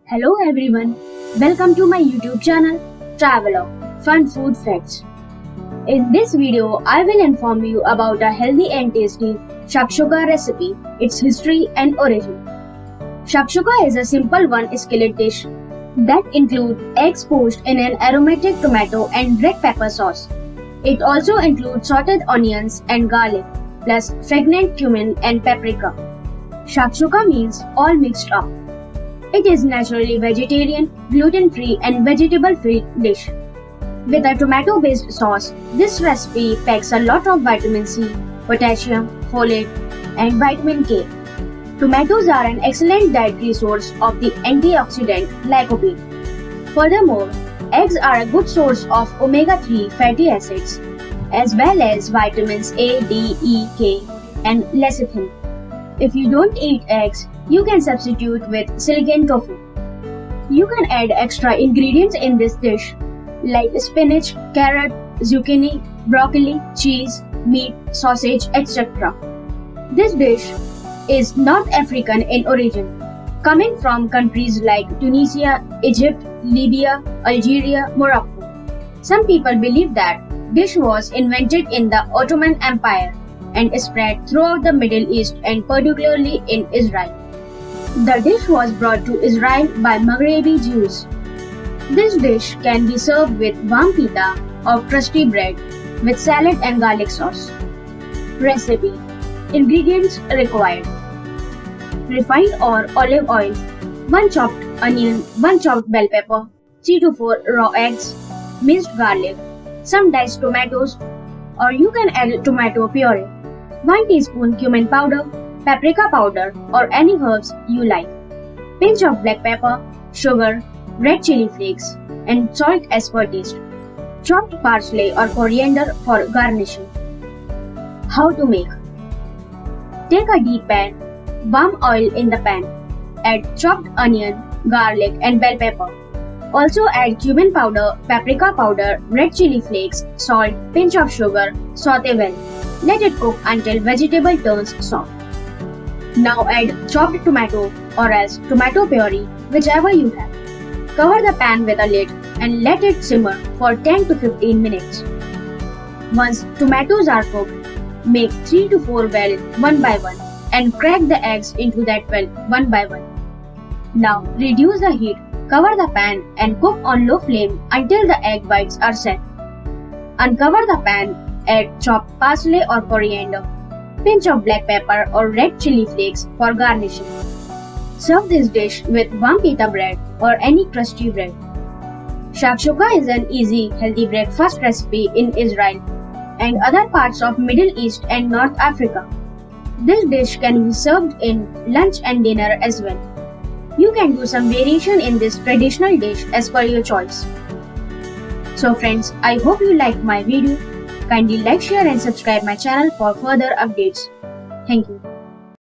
Hello everyone, welcome to my YouTube channel Traveler Fun Food Facts. In this video, I will inform you about a healthy and tasty Shakshuka recipe, its history and origin. Shakshuka is a simple one skillet dish that includes eggs poached in an aromatic tomato and red pepper sauce. It also includes sauteed onions and garlic, plus fragrant cumin and paprika. Shakshuka means all mixed up. It is naturally vegetarian, gluten-free and vegetable-free dish. With a tomato-based sauce, this recipe packs a lot of vitamin C, potassium, folate and vitamin K. Tomatoes are an excellent dietary source of the antioxidant lycopene. Furthermore, eggs are a good source of omega-3 fatty acids, as well as vitamins A, D, E, K and lecithin. If you don't eat eggs, you can substitute with silicone tofu. You can add extra ingredients in this dish like spinach, carrot, zucchini, broccoli, cheese, meat, sausage, etc. This dish is North African in origin, coming from countries like Tunisia, Egypt, Libya, Algeria, Morocco. Some people believe that dish was invented in the Ottoman Empire and spread throughout the Middle East and particularly in Israel. The dish was brought to Israel by Maghrebi Jews. This dish can be served with warm pita or crusty bread with salad and garlic sauce. Recipe: ingredients required: refined or olive oil, 1 chopped onion, 1 chopped bell pepper, 3 to 4 raw eggs, minced garlic, some diced tomatoes, or you can add tomato puree, 1 teaspoon cumin powder, paprika powder or any herbs you like, pinch of black pepper, sugar, red chili flakes and salt as per taste, chopped parsley or coriander for garnishing. How to make: take a deep pan, warm oil in the pan, add chopped onion, garlic and bell pepper. Also add cumin powder, paprika powder, red chili flakes, salt, pinch of sugar, saute well. Let it cook until vegetable turns soft. Now add chopped tomato or else tomato puree, whichever you have. Cover the pan with a lid and let it simmer for 10 to 15 minutes. Once tomatoes are cooked, make 3 to 4 well one by one and crack the eggs into that well one by one. Now reduce the heat, cover the pan and cook on low flame until the egg whites are set. Uncover the pan, add chopped parsley or coriander, pinch of black pepper or red chili flakes for garnishing. Serve this dish with warm pita bread or any crusty bread. Shakshuka is an easy, healthy breakfast recipe in Israel and other parts of Middle East and North Africa. This dish can be served in lunch and dinner as well. You can do some variation in this traditional dish as per your choice. So friends, I hope you liked my video. Kindly like, share and subscribe my channel for further updates. Thank you.